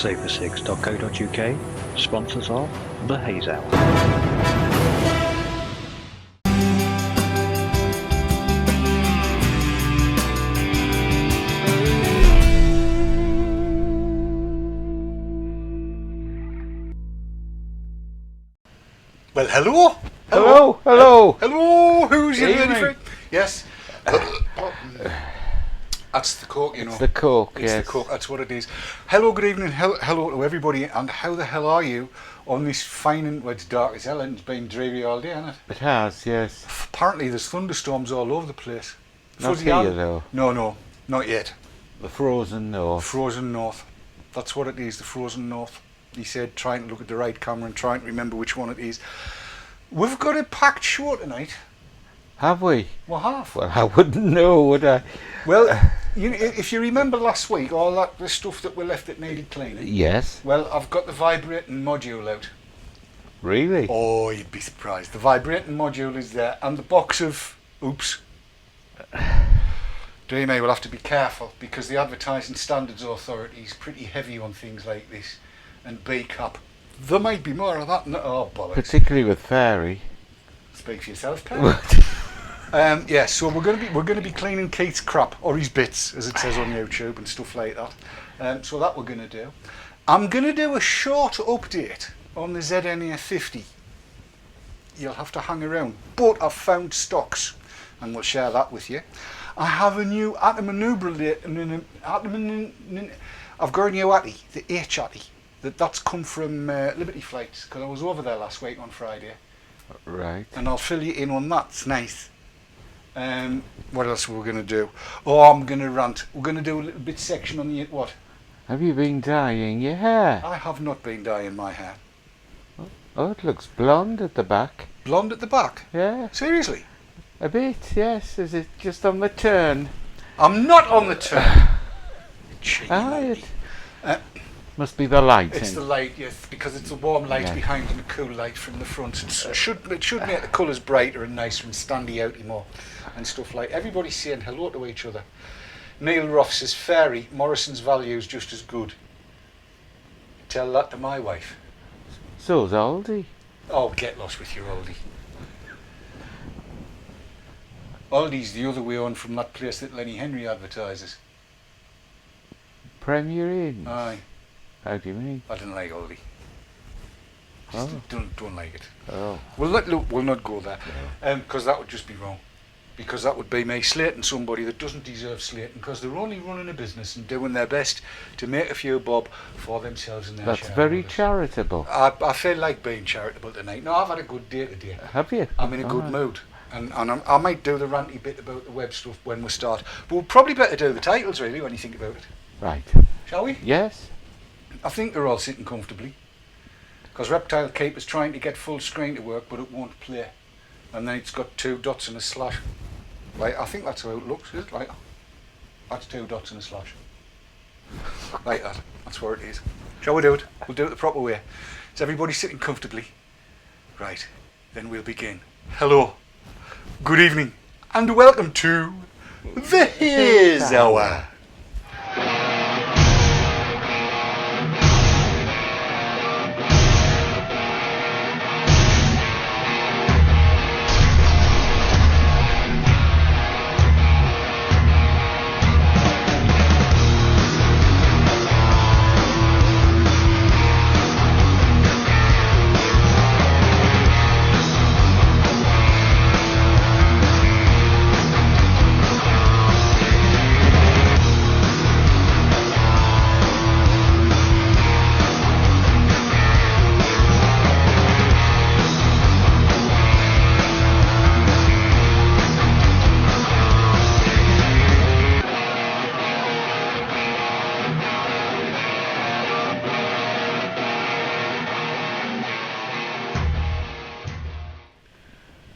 safercigs.co.uk, sponsors of the Haze Hour. Well, hello. Hello. Who's your Evening. lady friend? Yes. That's the Coke, you know. It's the Coke, It's yes. the Coke, that's what it is. Hello, good evening, hello to everybody, and how the hell are you on this fine and, well, it's dark as hell and it's been dreary all day, hasn't it? It has, yes. Apparently there's thunderstorms all over the place. Not here, though. No, not yet. The frozen north. Frozen north. That's what it is, the frozen north. He said, trying to look at the right camera and trying to remember which one it is. We've got a packed show tonight. Have we? We have. Well, I wouldn't know, would I? Well, you know, if you remember last week, all that the stuff that we left that needed cleaning. Yes. Well, I've got the vibrating module out. Really? Oh, you'd be surprised. The vibrating module is there, and the box of oops. Dear me, we'll have to be careful because the Advertising Standards Authority is pretty heavy on things like this, and BCAP. There might be more of that. Oh, bollocks. Particularly with fairy. Speak for yourself, pal. Yeah, so we're going to be cleaning Keith's crap or his bits, as it says on YouTube and stuff like that. So that we're going to do. I'm going to do a short update on the ZNA50. You'll have to hang around, but I've found stocks, and we'll share that with you. I have a new I've got a new Atty, the H Atty. That's come from Liberty Flights because I was over there last week on Friday. Right. And I'll fill you in on that. It's nice. What else are we going to do? Oh, I'm going to rant. We're going to do a little bit section on the what? Have you been dyeing your hair? I have not been dyeing my hair. Oh, it looks blonde at the back. Blonde at the back? Yeah. Seriously? A bit, yes. Is it just on the turn? I'm not on the turn. Cheeky lady. Must be the light. It's the light, yes, because it's a warm light behind and a cool light from the front. It should make the colours brighter and nicer and standy out more and stuff like. Everybody's saying hello to each other. Neil Ruff says, Fairy, Morrison's value's just as good. Tell that to my wife. So's Aldi. Oh, get lost with your Aldi. Aldi's the other way on from that place that Lenny Henry advertises. Premier Inns? Aye. How do you mean? I didn't like Aldi. Oh. Don't like it. Oh. We'll not go there, because that would just be wrong. Because that would be me slating somebody that doesn't deserve slating, because they're only running a business and doing their best to make a few bob for themselves and their That's very charitable. I feel like being charitable tonight. No, I've had a good day today. Have you? I'm in a good mood. And I might do the ranty bit about the web stuff when we start. But we'll probably better do the titles, really, when you think about it. Right. Shall we? Yes. I think they're all sitting comfortably. Because Reptile Keeper's trying to get full screen to work, but it won't play. And then it's got 2 dots and a slash. Like, I think that's how it looks, is it? Like, that's 2 dots and a slash. Like that. That's where it is. Shall we do it? We'll do it the proper way. Is everybody sitting comfortably? Right. Then we'll begin. Hello. Good evening. And welcome to the Haze Hour.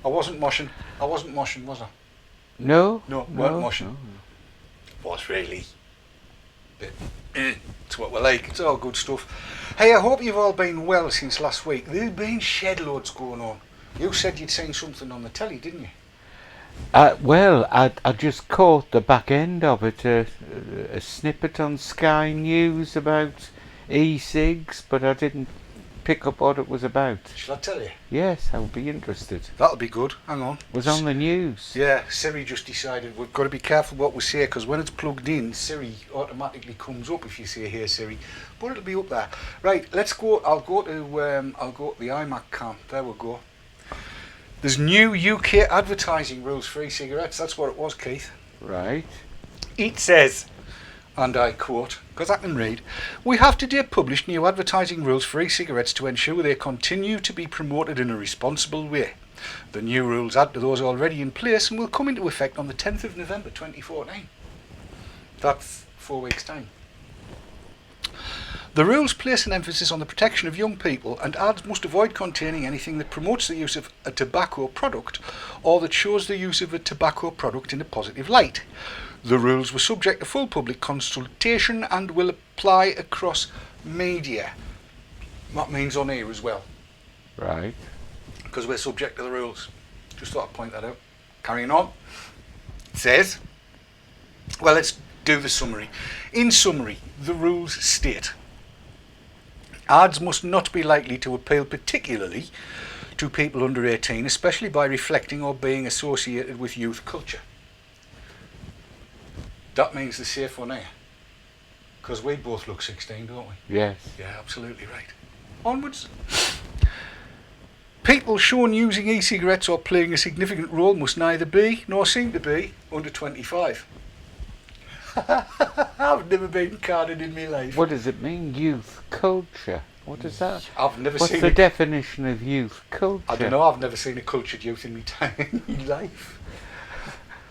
I wasn't moshing, was I? No. No, weren't moshing. Was really. But, it's what we like. It's all good stuff. Hey, I hope you've all been well since last week. There's been shed loads going on. You said you'd seen something on the telly, didn't you? Well, I just caught the back end of it, a snippet on Sky News about e-cigs, but I didn't pick up what it was about. Shall I tell you? Yes, I would be interested. That'll be good. Hang on. It was on the news. Yeah, Siri just decided we've got to be careful what we say, because when it's plugged in, Siri automatically comes up if you say "Hey Siri," but it'll be up there. Right, let's go. I'll go to the iMac cam. There we go. There's new UK advertising rules for e-cigarettes. That's what it was, Keith. Right. It says, and I quote, because I can read, "We have today published new advertising rules for e-cigarettes to ensure they continue to be promoted in a responsible way. The new rules add to those already in place and will come into effect on the 10th of November 2014. That's 4 weeks' time. The rules place an emphasis on the protection of young people, and ads must avoid containing anything that promotes the use of a tobacco product or that shows the use of a tobacco product in a positive light. The rules were subject to full public consultation and will apply across media." That means on air as well, Right. because we're subject to the rules. Just thought I'd point that out. Carrying on. It says, well, let's do the summary. In summary, the rules state, ads must not be likely to appeal particularly to people under 18, especially by reflecting or being associated with youth culture. That means they're safe on air, because we both look 16, don't we? Yes. Yeah, absolutely right. Onwards. People shown using e-cigarettes or playing a significant role must neither be nor seem to be under 25. I've never been carded in my life. What does it mean, youth culture? What is that? I've never What's seen the definition of youth culture? I don't know, I've never seen a cultured youth in my life.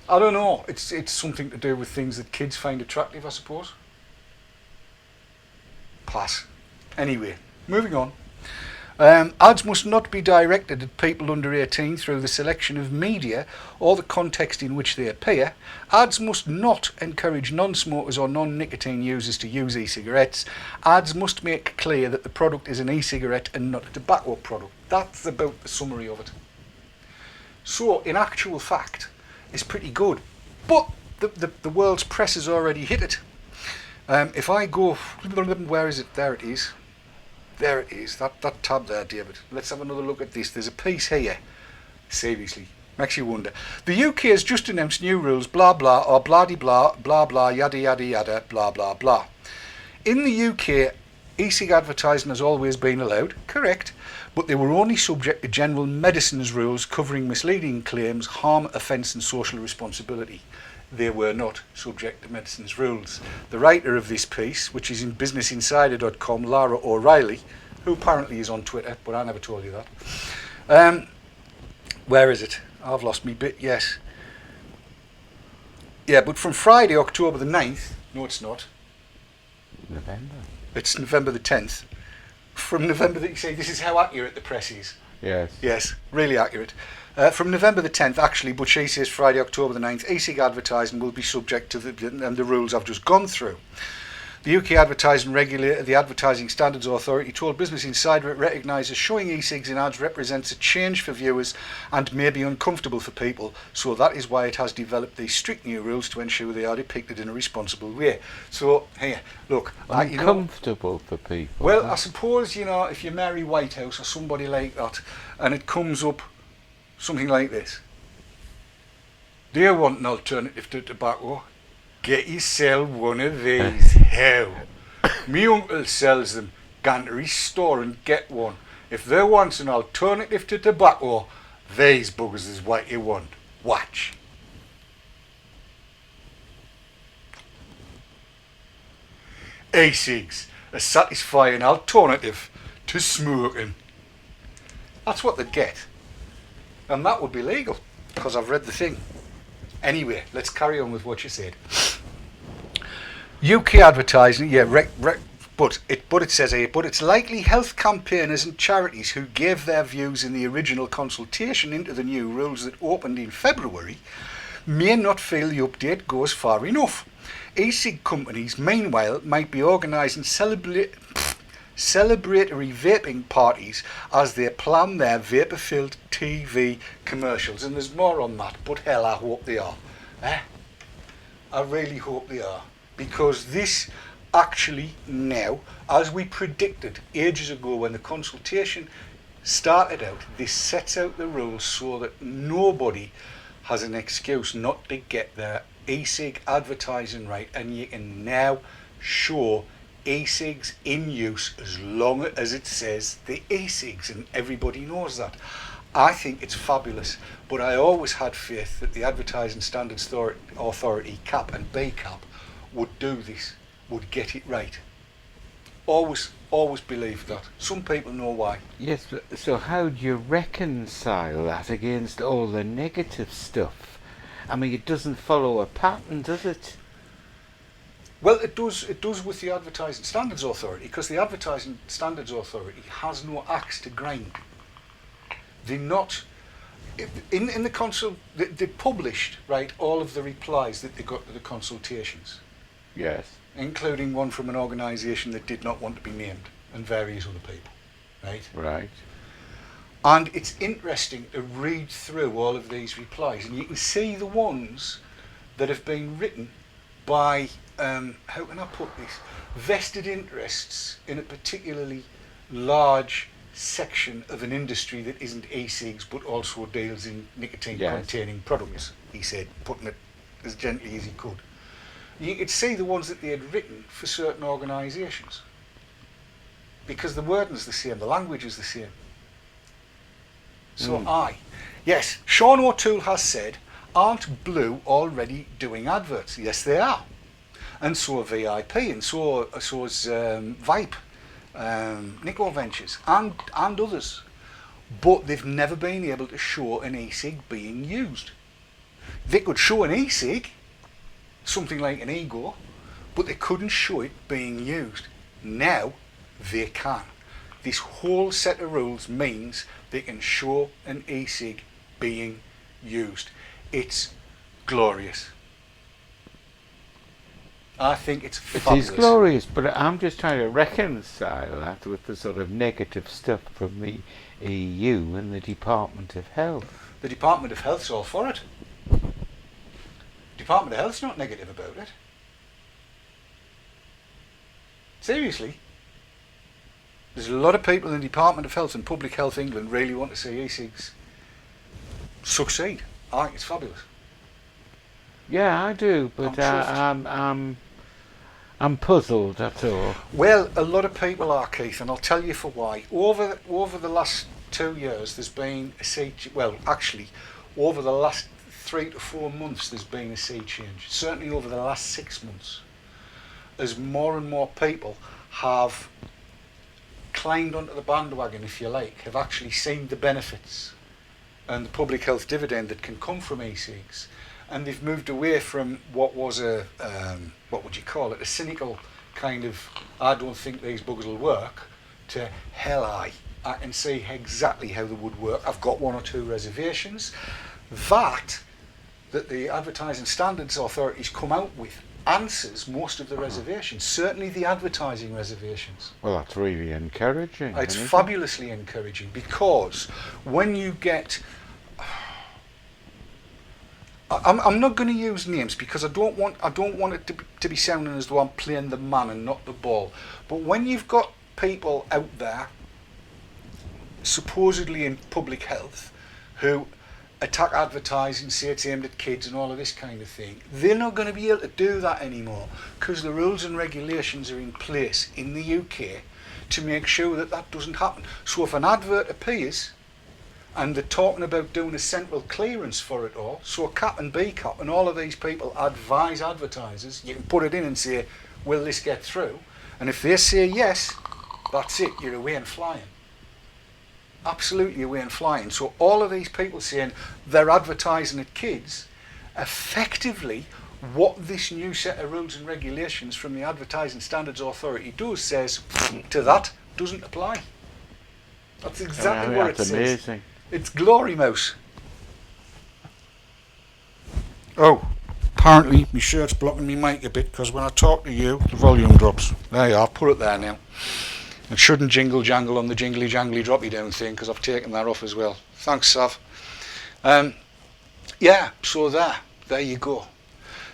I don't know, it's something to do with things that kids find attractive, I suppose. Pass. Anyway, moving on. Ads must not be directed at people under 18 through the selection of media or the context in which they appear. Ads must not encourage non-smokers or non-nicotine users to use e-cigarettes. Ads must make clear that the product is an e-cigarette and not a tobacco product. That's about the summary of it. So, in actual fact, it's pretty good. But the world's press has already hit it. If I go, where is it? There it is. There it is, that tab there, David. Let's have another look at this. There's a piece here. Seriously, makes you wonder. The UK has just announced new rules, blah blah, or blah-de blah, blah blah, yada yada yada, blah blah blah. In the UK, e-cig advertising has always been allowed, correct, but they were only subject to general medicines rules covering misleading claims, harm, offence and social responsibility. They were not subject to medicines rules. The writer of this piece, which is in businessinsider.com, Lara O'Reilly, who apparently is on Twitter, but I never told you that. Where is it? I've lost me bit, yes. Yeah, but from Friday, October the 9th, no it's not. November. It's November the 10th. From November the, you see, this is how accurate the press is. Yes. Yes, really accurate. From November the 10th, actually, but she says Friday, October the 9th, e-cig advertising will be subject to the rules I've just gone through. The UK advertising regulator, the Advertising Standards Authority, told Business Insider it recognises showing e-cigs in ads represents a change for viewers and may be uncomfortable for people, so that is why it has developed these strict new rules to ensure they are depicted in a responsible way. So, here, look. Uncomfortable for people. Well, I suppose, you know, if you're Mary Whitehouse or somebody like that, and it comes up something like this. Do you want an alternative to tobacco? Get yourself one of these. How? Me uncle sells them. Go to his store and get one. If they want an alternative to tobacco, these buggers is what you want. Watch. E-cigs, a satisfying alternative to smoking. That's what they'd get. And that would be legal, because I've read the thing. Anyway, let's carry on with what you said. UK advertising, yeah, but it says here, but it's likely health campaigners and charities who gave their views in the original consultation into the new rules that opened in February may not feel the update goes far enough. E-cig companies, meanwhile, might be organising celebratory vaping parties as they plan their vapor-filled TV commercials. And there's more on that, but hell, I hope they are. I really hope they are. Because this actually now, as we predicted ages ago when the consultation started out, this sets out the rules so that nobody has an excuse not to get their e-cig advertising right, and you can now show e-cigs in use as long as it says the e-cigs, and everybody knows that. I think it's fabulous, but I always had faith that the Advertising Standards Authority, CAP and BCAP, would do this, would get it right. Always believed that. Some people know why. Yes, but so how do you reconcile that against all the negative stuff? I mean, it doesn't follow a pattern, does it? Well, it does with the Advertising Standards Authority, because the Advertising Standards Authority has no axe to grind. They're not in the they published, right, all of the replies that they got to the consultations. Yes. Including one from an organisation that did not want to be named, and various other people, right? Right. And it's interesting to read through all of these replies, and you can see the ones that have been written by, how can I put this, vested interests in a particularly large section of an industry that isn't e-cigs but also deals in nicotine-containing products, he said, putting it as gently as he could. You could see the ones that they had written for certain organisations, because the wording is the same, the language is the same. So yes, Sean O'Toole has said, aren't Blue already doing adverts? Yes, they are. And so are VIP, and so is Vipe, Nico Ventures, and others. But they've never been able to show an e-cig being used. They could show an e-cig, something like an ego, but they couldn't show it being used. Now they can. This whole set of rules means they can show an e-cig being used. It's glorious. I think it's fabulous. It is glorious, but I'm just trying to reconcile that with the sort of negative stuff from the EU and the Department of Health. The Department of Health's all for it. Department of Health's not negative about it. Seriously. There's a lot of people in the Department of Health and Public Health England really want to see e-cigs succeed. I think it's fabulous. Yeah, I do, but I'm puzzled, that's all. Well, a lot of people are, Keith, and I'll tell you for why. Over the last 2 years, there's been a sea. Well, actually, over the last 3 to 4 months, there's been a sea change. Certainly over the last 6 months, as more and more people have climbed onto the bandwagon, if you like, have actually seen the benefits and the public health dividend that can come from e-cigs, and they've moved away from what was a what would you call it, a cynical kind of, I don't think these buggers will work, to hell I can see exactly how they would work. I've got 1 or 2 reservations. That the Advertising Standards Authority's come out with answers most of the reservations, certainly the advertising reservations. Well, that's really encouraging. It's isn't it? fabulously encouraging, because when you get, I'm not going to use names because I don't want it to be sounding as though I'm playing the man and not the ball. But when you've got people out there supposedly in public health who attack advertising, say it's aimed at kids and all of this kind of thing, they're not going to be able to do that anymore, because the rules and regulations are in place in the UK to make sure that that doesn't happen. So if an advert appears and they're talking about doing a central clearance for it all, so CAP and BCAP and all of these people advise advertisers, you can put it in and say, will this get through? And if they say yes, that's it, you're away and flying. Absolutely away and flying. So all of these people saying they're advertising at kids, effectively what this new set of rules and regulations from the Advertising Standards Authority does says to that doesn't apply. That's exactly what it says. That's amazing. It's glory mouse. Oh, apparently my shirt's blocking me mic a bit, because when I talk to you the volume drops. There you are, put it there now. It shouldn't jingle jangle on the jingly jangly droppy down thing, because I've taken that off as well. Thanks, Sav. Yeah, so there you go.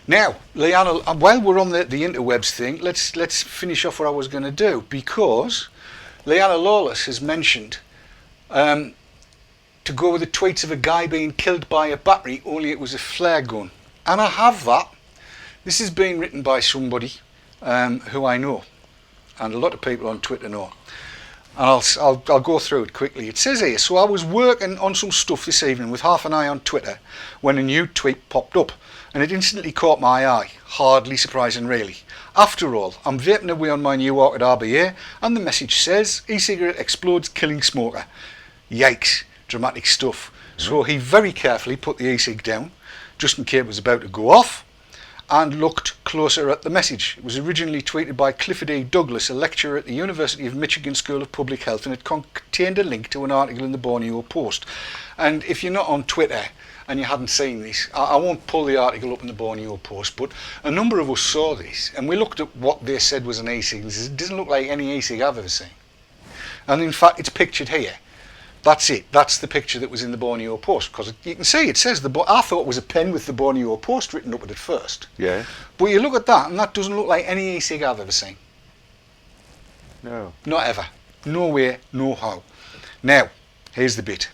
Now, Leanna, while we're on the interwebs thing, let's finish off what I was going to do, because Leanna Lawless has mentioned to go with the tweets of a guy being killed by a battery, only it was a flare gun. And I have that. This is being written by somebody who I know, and a lot of people on Twitter know. And I'll go through it quickly. It says here, so I was working on some stuff this evening with half an eye on Twitter when a new tweet popped up, and it instantly caught my eye. Hardly surprising, really. After all, I'm vaping away on my new Orchid RBA, and the message says, e-cigarette explodes killing smoker. Yikes, dramatic stuff. So he very carefully put the e-cig down, just in case it was about to go off, and looked closer at the message. It was originally tweeted by Clifford E. Douglas, a lecturer at the University of Michigan School of Public Health, and it contained a link to an article in the Borneo Post. And if you're not on Twitter and you hadn't seen this, I won't pull the article up in the Borneo Post, but a number of us saw this, and we looked at what they said was an e-cig. It doesn't look like any e-cig I've ever seen. And in fact, it's pictured here. That's it. That's the picture that was in the Borneo Post, because you can see it says I thought it was a pen with the Borneo Post written up at it first. Yeah. But you look at that, and that doesn't look like any e-cig I've ever seen. No. Not ever. No way, no how. Now, here's the bit.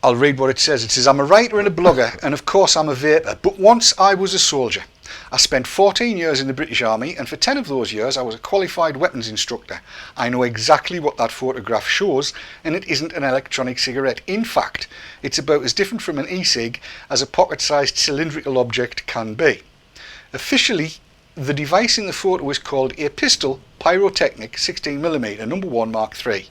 I'll read what it says. It says, I'm a writer and a blogger, and of course I'm a vaper, but once I was a soldier. I spent 14 years in the British Army, and for 10 of those years I was a qualified weapons instructor. I know exactly what that photograph shows, and it isn't an electronic cigarette. In fact, it's about as different from an e-cig as a pocket-sized cylindrical object can be. Officially, the device in the photo is called a pistol pyrotechnic 16mm number 1 Mark III.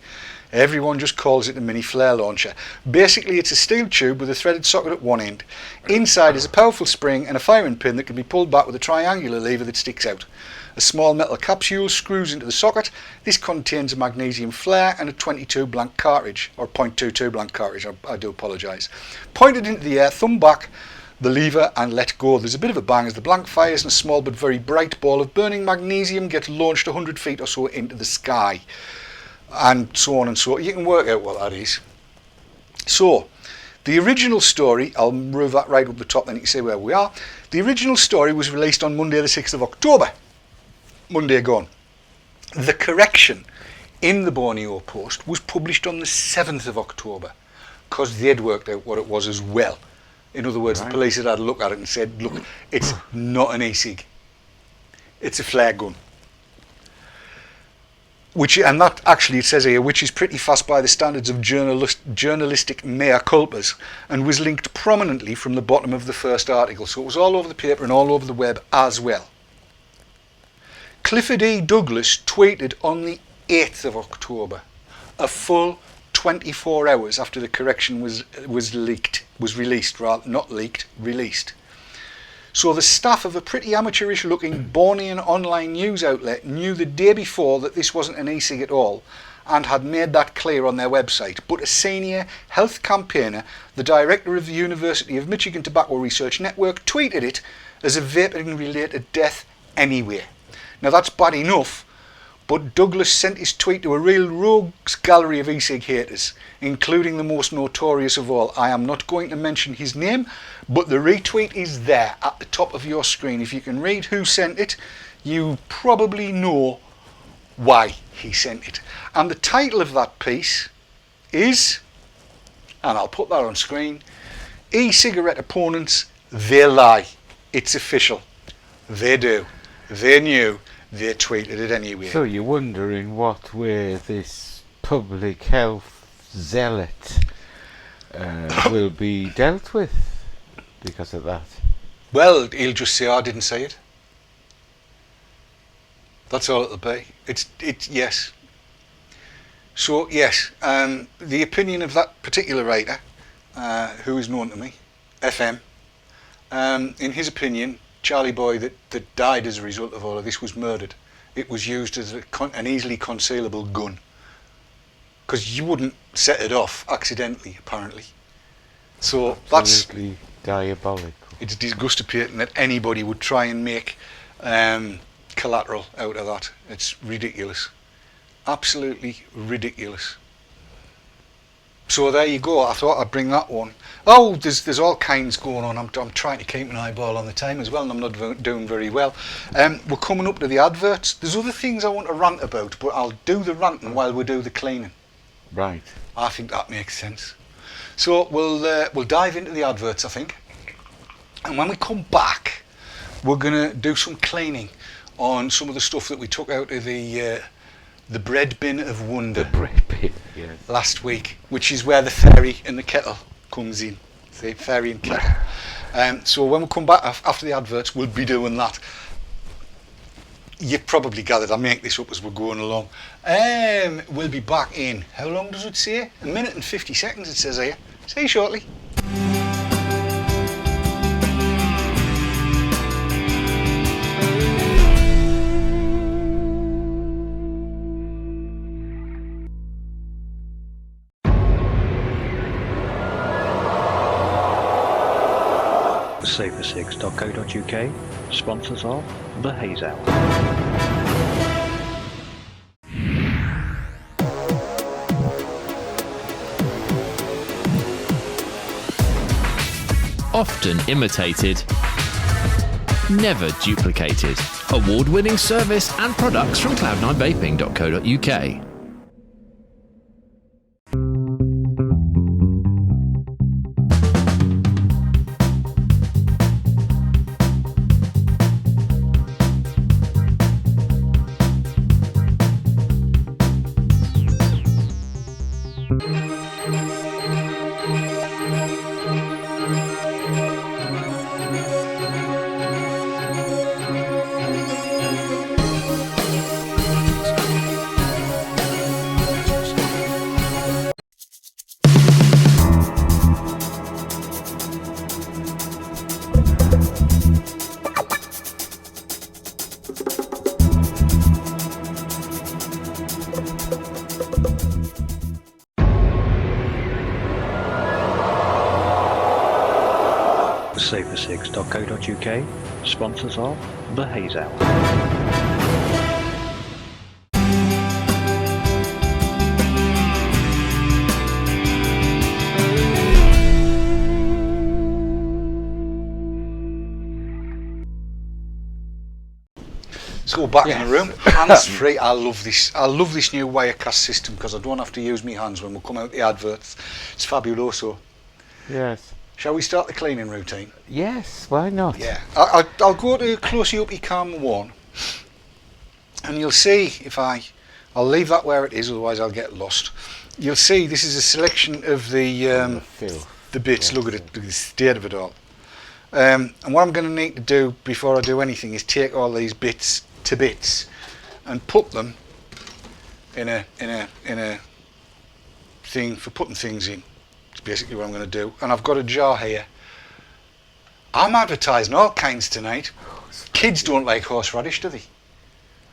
Everyone just calls it a mini flare launcher. Basically, it's a steel tube with a threaded socket at one end. Inside is a powerful spring and a firing pin that can be pulled back with a triangular lever that sticks out. A small metal capsule screws into the socket. This contains a magnesium flare and a 22 blank cartridge, or .22 blank cartridge, I do apologise. Pointed into the air, thumb back the lever and let go. There's a bit of a bang as the blank fires, and a small but very bright ball of burning magnesium gets launched 100 feet or so into the sky. And so on and so on. You can work out what that is. So, the original story, I'll move that right up the top, then you can see where we are. The original story was released on Monday the 6th of October. Monday gone. The correction in the Borneo Post was published on the 7th of October, because they'd worked out what it was as well. In other words, right. The police had had a look at it and said, look, it's not an e-cig. It's a flare gun. And that actually, it says here, which is pretty fast by the standards of journalistic mea culpas, and was linked prominently from the bottom of the first article. So it was all over the paper and all over the web as well. Clifford E. Douglas tweeted on the 8th of October, a full 24 hours after the correction was released. So the staff of a pretty amateurish looking Bornean online news outlet knew the day before that this wasn't an e-cig at all, and had made that clear on their website. But a senior health campaigner, the director of the University of Michigan Tobacco Research Network, tweeted it as a vaping related death anyway. Now that's bad enough, but Douglas sent his tweet to a real rogues gallery of e-cig haters, including the most notorious of all. I am not going to mention his name, but the retweet is there at the top of your screen. If you can read who sent it, you probably know why he sent it. And the title of that piece is, and I'll put that on screen, E-cigarette opponents, they lie. It's official. They do. They knew. They tweeted it anyway. So you wonder in what way this public health zealot will be dealt with because of that. Well, he'll just say, I didn't say it. That's all it'll be. Yes. So, yes, the opinion of that particular writer, who is known to me, FM, in his opinion, Charlie Boy that died as a result of all of this was murdered. It was used as an easily concealable gun, because you wouldn't set it off accidentally, apparently. So absolutely diabolical. It's disgusting that anybody would try and make collateral out of that. It's ridiculous. Absolutely ridiculous. So there you go. I thought I'd bring that one. Oh, there's all kinds going on. I'm trying to keep an eyeball on the time as well, and I'm not doing very well. We're coming up to the adverts. There's other things I want to rant about, but I'll do the ranting while we do the cleaning. Right. I think that makes sense. So we'll dive into the adverts, I think, and when we come back, we're gonna do some cleaning on some of the stuff that we took out of the bread bin of wonder. The bread bin, yes. Last week, which is where the fairy and the kettle comes in. See, fairy and kettle. So when we come back after the adverts, we'll be doing that. You've probably gathered I make this up as we're going along. We'll be back in, how long does it say? 1 minute and 50 seconds it says here. See you shortly. Safersix.co.uk sponsors of the Haze Hour. Often imitated, never duplicated. Award-winning service and products from cloud9vaping.co.uk. Safersix.co.uk sponsors of the Haze Hour. So back in the room, hands free. I love this. I love this new Wirecast system because I don't have to use my hands when we come out the adverts. It's fabuloso. Yes. Shall we start the cleaning routine? Yes, why not? Yeah. I'll go to closey uppy cam 1, and you'll see if I'll leave that where it is, otherwise I'll get lost. You'll see this is a selection of the bits. Yes. Look at it, look at the state of it all. And what I'm going to need to do before I do anything is take all these bits to bits and put them in a thing for putting things in. It's basically what I'm going to do. And I've got a jar here. I'm advertising all kinds tonight. Kids don't like horseradish, do they?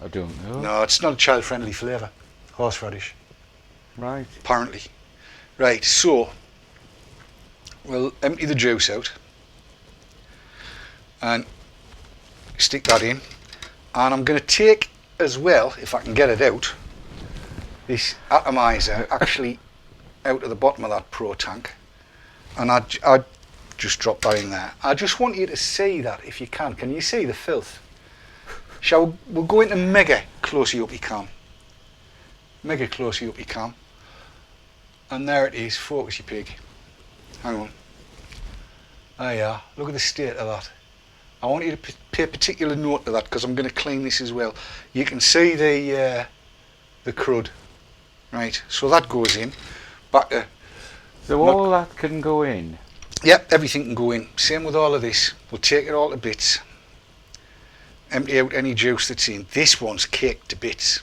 I don't know. No, it's not a child-friendly flavour. Horseradish, Right. apparently. Right, so we'll empty the juice out and stick that in. And I'm going to take as well, if I can get it out, this atomizer actually out of the bottom of that Pro tank, and I just drop that in there. I just want you to see that if you can. Can you see the filth? We'll go into mega closey uppy cam. Mega closey uppy cam. And there it is, focus you pig. Hang on. There you are, look at the state of that. I want you to pay particular note to that because I'm going to clean this as well. You can see the crud. Right, so that goes in. Back to... So all that can go in? Yep, everything can go in. Same with all of this. We'll take it all to bits. Empty out any juice that's in. This one's caked to bits.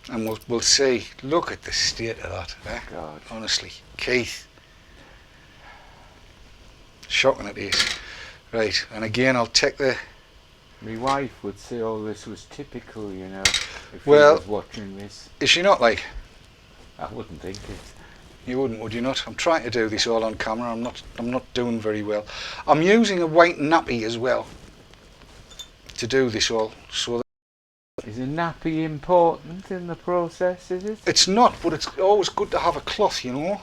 And we'll see. Look at the state of that. Eh? God. Honestly. Keith. Shocking it is. Right, and again I'll take the... My wife would say, oh, this was typical, you know, if she Well, was watching this. Is she not like? I wouldn't think it. You wouldn't, would you not? I'm trying to do this all on camera. I'm not doing very well. I'm using a white nappy as well to do this all. So Is a nappy important in the process, is it? it's not, but it's always good to have a cloth, you know.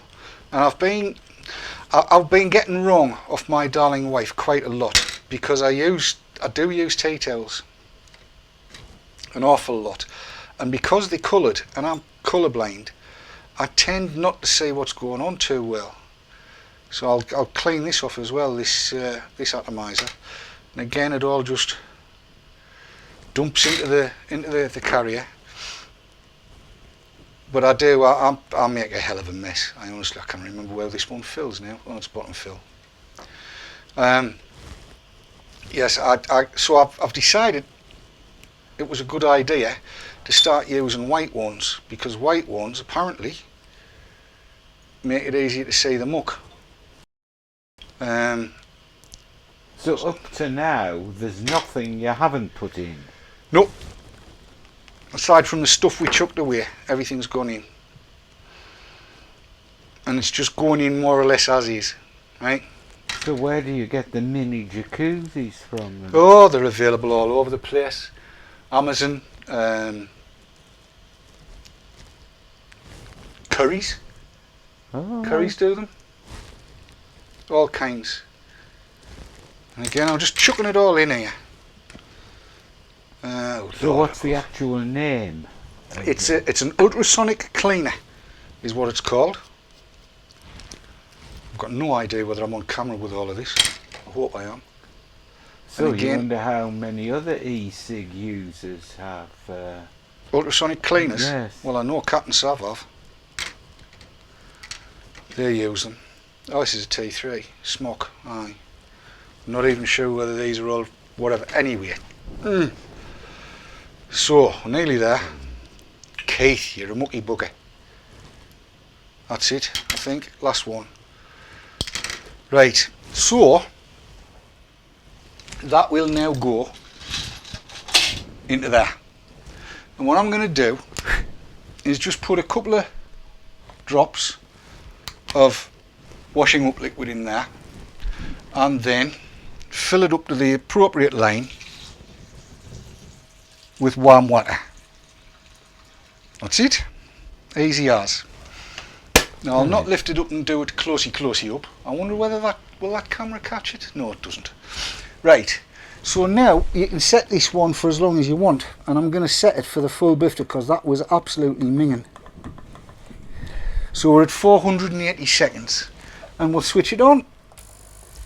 And I've been getting wrong off my darling wife quite a lot, because I do use tea towels an awful lot, and because they're coloured and I'm colourblind, I tend not to see what's going on too well. So I'll clean this off as well, this atomizer, and again it all just dumps into the carrier. But I'll make a hell of a mess. I can't remember where this one fills now. Oh, it's bottom fill. Yes, so I've decided it was a good idea to start using white ones, because white ones apparently make it easier to see the muck. So up to now, there's nothing you haven't put in? Nope. Aside from the stuff we chucked away, everything's gone in. And it's just going in more or less as is, right? So where do you get the mini jacuzzis from then? Oh, they're available all over the place. Amazon, Currys. Oh, Currys do them. All kinds. And again, I'm just chucking it all in here. So what's the actual name? It's an ultrasonic cleaner, is what it's called. I've got no idea whether I'm on camera with all of this. I hope I am. So and again, you wonder how many other e-cig users have... ultrasonic cleaners? Yes. Well, I know Cat and Sav have. They use them. Oh, this is a T3. Smock, aye. I'm not even sure whether these are all whatever. Anyway. So, nearly there. Keith, you're a mucky bugger. That's it, I think. Last one. Right, so that will now go into there. And what I'm going to do is just put a couple of drops of washing up liquid in there, and then fill it up to the appropriate line with warm water. That's it. Easy as. Now I'll not lift it up and do it closey up. I wonder whether will that camera catch it? No, it doesn't. Right. So now you can set this one for as long as you want, and I'm going to set it for the full bifter because that was absolutely minging. So we're at 480 seconds, and we'll switch it on,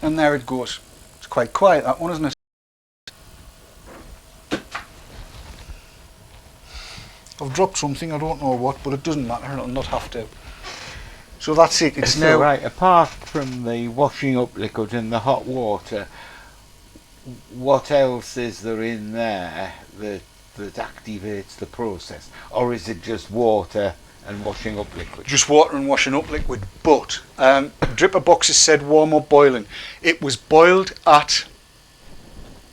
and there it goes. It's quite quiet, that one, isn't it? I've dropped something, I don't know what, but it doesn't matter, I'll not have to. So that's it, it's now... right, apart from the washing up liquid and the hot water, what else is there in there that activates the process? Or is it just water and washing up liquid? Just water and washing up liquid, but Dripper Boxes said warm up boiling. It was boiled at...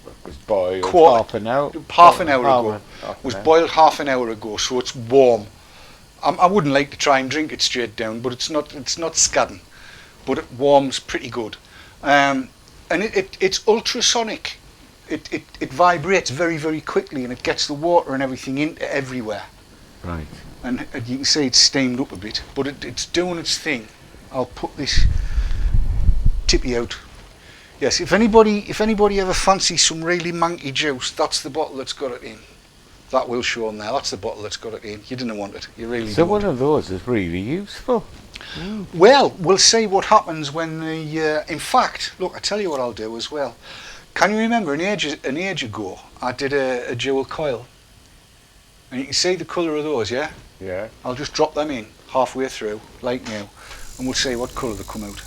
It was boiled half an hour ago. Boiled half an hour ago, so it's warm. I wouldn't like to try and drink it straight down, but it's not scadding, but it warms pretty good. And it's ultrasonic. It vibrates very, very quickly, and it gets the water and everything into everywhere. Right. And you can see it's steamed up a bit, but it's doing its thing. I'll put this tippy out. Yes, if anybody ever fancies some really manky juice, that's the bottle that's got it in. That will show on there. That's the bottle that's got it in. You didn't want it. You really So don't. one of those is really useful. Well, we'll see what happens when the... in fact, look, I tell you what I'll do as well. Can you remember an age ago, I did a dual coil? And you can see the colour of those, yeah? Yeah. I'll just drop them in halfway through, like now, and we'll see what colour they come out.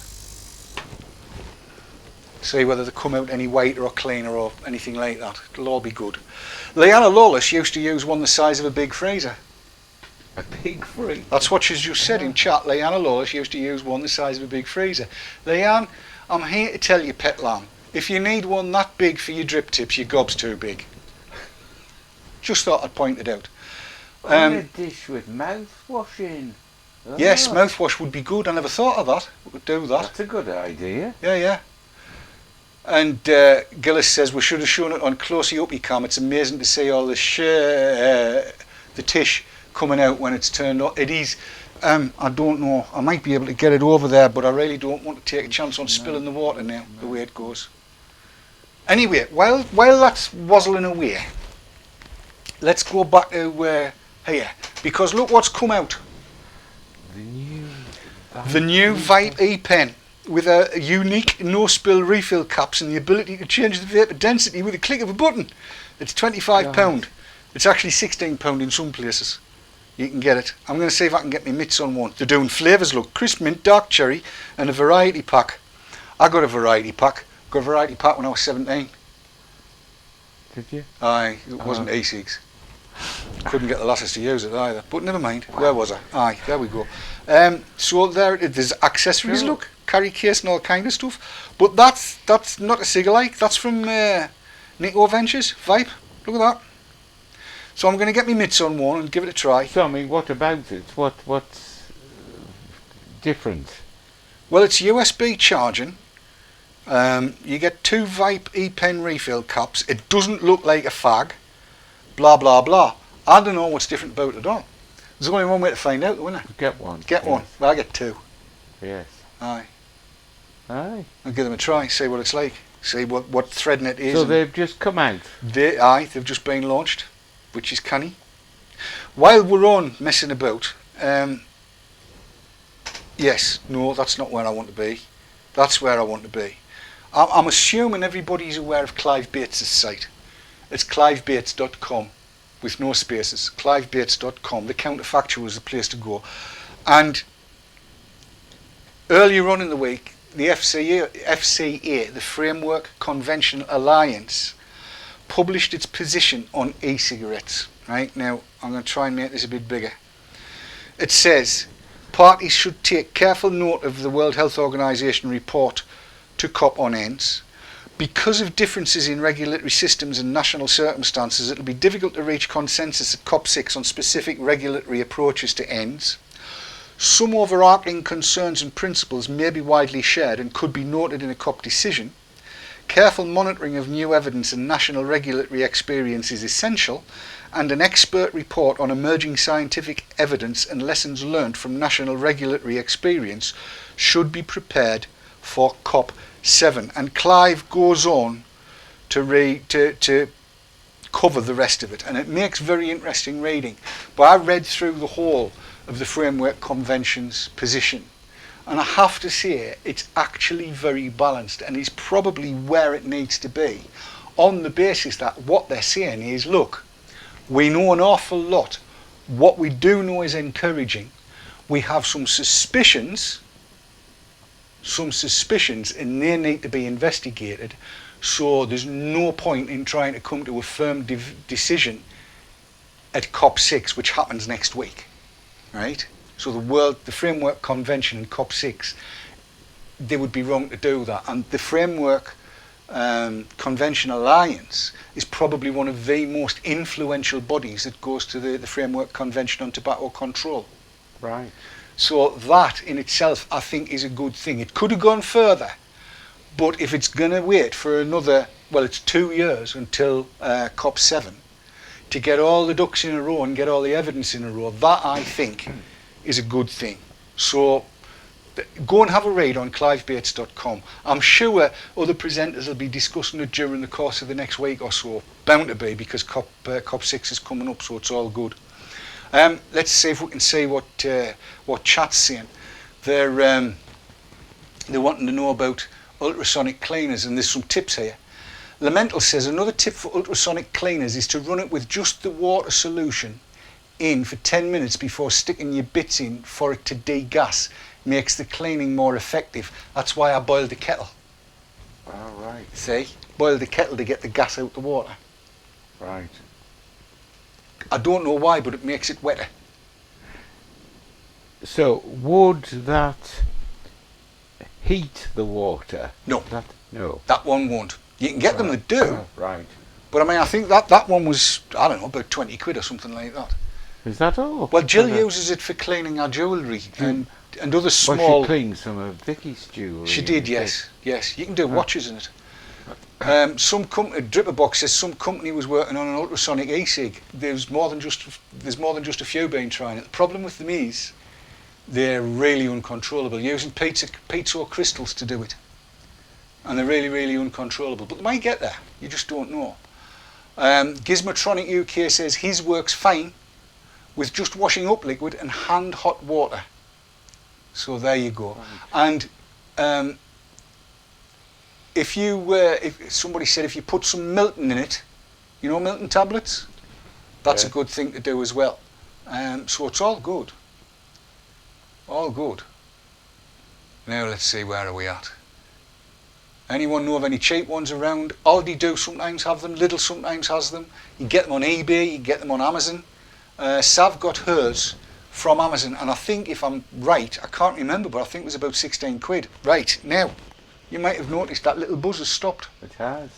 See whether they come out any whiter or cleaner or anything like that. It'll all be good. Leanna Lawless used to use one the size of a big freezer. A big freezer? That's what she's just said in chat. Leanna Lawless used to use one the size of a big freezer. Leanne, I'm here to tell you, pet lamb, if you need one that big for your drip tips, your gob's too big. Just thought I'd point it out. On a dish with mouthwash in. Oh. Yes, mouthwash would be good. I never thought of that. We could do that. That's a good idea. Yeah. And Gillis says we should have shown it on closey uppy cam. It's amazing to see all the tish coming out when it's turned on. It is. I don't know. I might be able to get it over there, but I really don't want to take a chance on spilling the water now, the way it goes. Anyway, while that's wazzling away, let's go back to here, because look what's come out. The new Vipe E-Pen with a unique no-spill refill caps and the ability to change the vapour density with a click of a button. It's £25. It's actually £16 in some places. You can get it. I'm going to see if I can get my mitts on one. They're doing flavours, look. Crisp mint, dark cherry and a variety pack. I got a variety pack. Got a variety pack when I was 17. Did you? Aye, it wasn't e-cigs. Couldn't get the lasses to use it either. But never mind. Where was I? Aye, there we go. So there's accessories, look. Carry case and all kind of stuff. But that's not a cig-alike. That's from Nico Ventures, Vipe. Look at that. So I'm going to get my mitts on one and give it a try. So, I mean, what about it? What's different? Well, it's USB charging. You get 2 Vipe E-Pen refill caps. It doesn't look like a fag. Blah, blah, blah. I don't know what's different about it at all. There's only one way to find out, isn't there? Get one. Get one. Well, I get 2. Yes. Aye. Aye. I'll give them a try, see what it's like. See what threading it is. So they've just come out? They've just been launched, which is canny. While we're on messing about, yes, no, that's not where I want to be. That's where I want to be. I'm assuming everybody's aware of Clive Bates' site. It's clivebates.com with no spaces. clivebates.com. The counterfactual is the place to go. And earlier on in the week, the FCA, the Framework Convention Alliance, published its position on e-cigarettes. Right, now I'm going to try and make this a bit bigger. It says parties should take careful note of the World Health Organization report to COP on ends. Because of differences in regulatory systems and national circumstances, it will be difficult to reach consensus at COP6 on specific regulatory approaches to ends. Some overarching concerns and principles may be widely shared and could be noted in a COP decision. Careful monitoring of new evidence and national regulatory experience is essential, and an expert report on emerging scientific evidence and lessons learned from national regulatory experience should be prepared for COP7. And Clive goes on to cover the rest of it, and it makes very interesting reading. But I read through the whole of the Framework Convention's position, and I have to say it's actually very balanced and is probably where it needs to be, on the basis that what they're saying is, look, we know an awful lot. What we do know is encouraging. We have some suspicions, and they need to be investigated. So there's no point in trying to come to a firm decision at COP6, which happens next week, right? So the Framework Convention and COP6, they would be wrong to do that. And the Framework Convention Alliance is probably one of the most influential bodies that goes to the Framework Convention on Tobacco Control. Right. So that in itself, I think, is a good thing. It could have gone further, but if it's going to wait for another, well, it's 2 years until COP7 to get all the ducks in a row and get all the evidence in a row, that I think is a good thing. So go and have a read on clivebates.com. I'm sure other presenters will be discussing it during the course of the next week or so. Bound to be, because COP6 is coming up, so it's all good. Let's see if we can see what Chat's saying. They're wanting to know about ultrasonic cleaners, and there's some tips here. Lamental says another tip for ultrasonic cleaners is to run it with just the water solution in for 10 minutes before sticking your bits in for it to degas. Makes the cleaning more effective. That's why I boiled the kettle. All right. See? Boil the kettle to get the gas out the water. Right. I don't know why, but it makes it wetter. So would that heat the water? No. No. That one won't. You can get them that do. Right. But I mean, I think that one was, I don't know, about 20 quid or something like that. Is that all? Well, Jill uses it for cleaning our jewellery and other small... Well, she cleaned some of Vicky's jewellery. She did, yes. Yes, you can do watches in it. Some company, Dripperbox says some company was working on an ultrasonic e-cig. There's more than just a few being trying it. The problem with them is they're really uncontrollable. Using piezo crystals to do it, and they're really, really uncontrollable. But they might get there. You just don't know. Gizmotronic UK says his works fine with just washing up liquid and hand hot water. So there you go. And if somebody said if you put some Milton in it, you know Milton tablets, that's a good thing to do as well. So it's all good. All good. Now let's see, where are we at? Anyone know of any cheap ones around? Aldi do sometimes have them, Lidl sometimes has them. You get them on eBay, you get them on Amazon. Sav got hers from Amazon, and I think, if I'm right, I can't remember, but I think it was about 16 quid. Right, now, you might have noticed that little buzz has stopped. It has.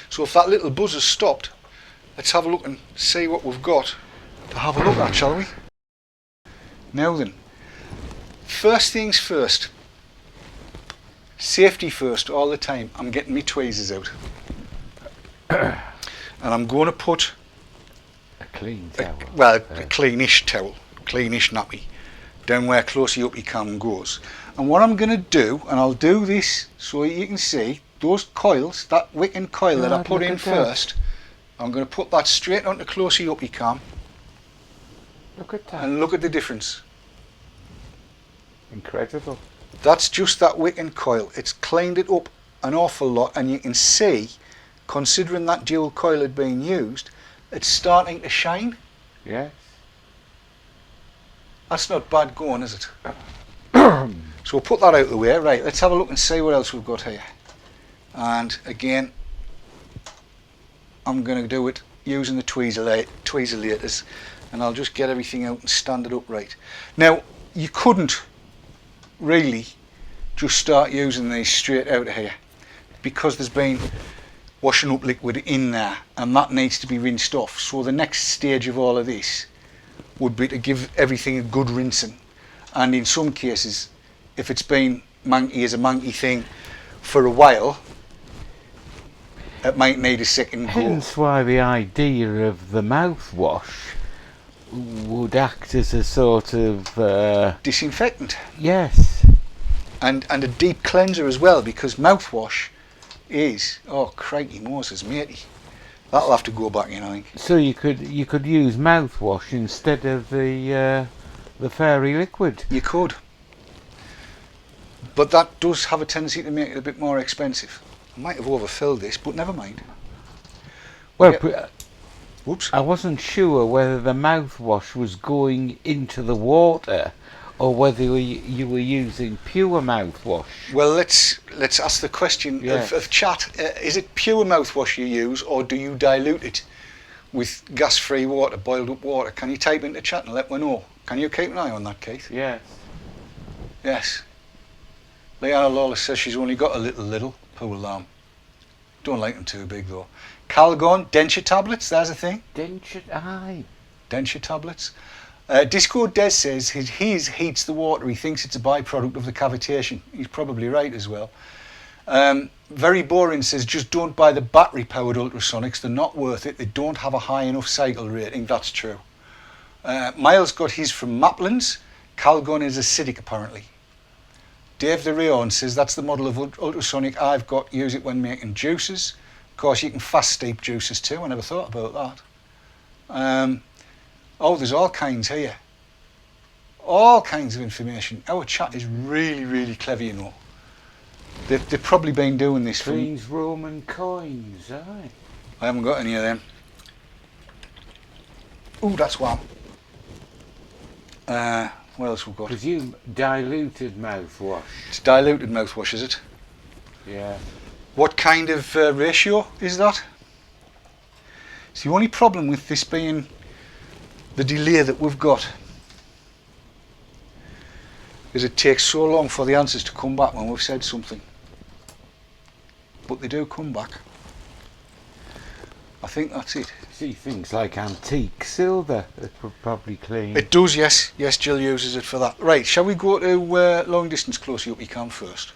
So if that little buzz has stopped, let's have a look and see what we've got to have a look at, shall we? Now then, first things first. Safety first all the time. I'm getting my tweezers out. And I'm going to put a clean towel. A cleanish towel, cleanish nappy, down where closey up your cam goes. And what I'm going to do, and I'll do this so you can see, those coils, that wick and coil that I put in first, I'm going to put that straight onto closey up your cam. Look at that. And look at the difference. Incredible. That's just that wick and coil. It's cleaned it up an awful lot, and you can see, considering that dual coil had been used, it's starting to shine. Yes. That's not bad going, is it? So we'll put that out of the way. Right, let's have a look and see what else we've got here. And again, I'm going to do it using the tweezelators, and I'll just get everything out and stand it up right. Now, you couldn't really just start using these straight out of here, because there's been washing up liquid in there, and that needs to be rinsed off. So the next stage of all of this would be to give everything a good rinsing, and in some cases, if it's been manky as a manky thing for a while, it might need a second go. Hence why the idea of the mouthwash would act as a sort of disinfectant. Yes. And a deep cleanser as well, because mouthwash is, oh crikey Moses matey, that'll have to go back in, I think. So you could use mouthwash instead of the fairy liquid. You could, but that does have a tendency to make it a bit more expensive. I might have overfilled this, but never mind. Well, whoops. I wasn't sure whether the mouthwash was going into the water or whether you were using pure mouthwash. Well, let's ask the question of chat. Is it pure mouthwash you use, or do you dilute it with gas-free water, boiled up water? Can you type into chat and let me know? Can you keep an eye on that, Keith? Yes. Yes. Leanna Lawless says she's only got a little. Poor lamb. Don't like them too big though. Calgon, denture tablets, there's a thing. Denture tablets. Disco Des says his heats the water. He thinks it's a byproduct of the cavitation. He's probably right as well. Very Boring says just don't buy the battery powered ultrasonics. They're not worth it. They don't have a high enough cycle rating. That's true. Miles got his from Maplin's. Calgon is acidic apparently. Dave de Rion says that's the model of ultrasonic I've got. Use it when making juices. Of course you can fast steep juices too. I never thought about that. Oh, there's all kinds here. All kinds of information. Our chat is really, really clever, you know. They've probably been doing this for... These Roman coins, aye. I haven't got any of them. Ooh, that's warm. What else we've got? Presume diluted mouthwash. It's diluted mouthwash, is it? Yeah. What kind of ratio is that? It's the only problem with this being the delay that we've got, is it takes so long for the answers to come back when we've said something. But they do come back. I think that's it. See things like antique silver that would probably clean. It does, yes. Yes, Jill uses it for that. Right, shall we go to long distance closely up you can first?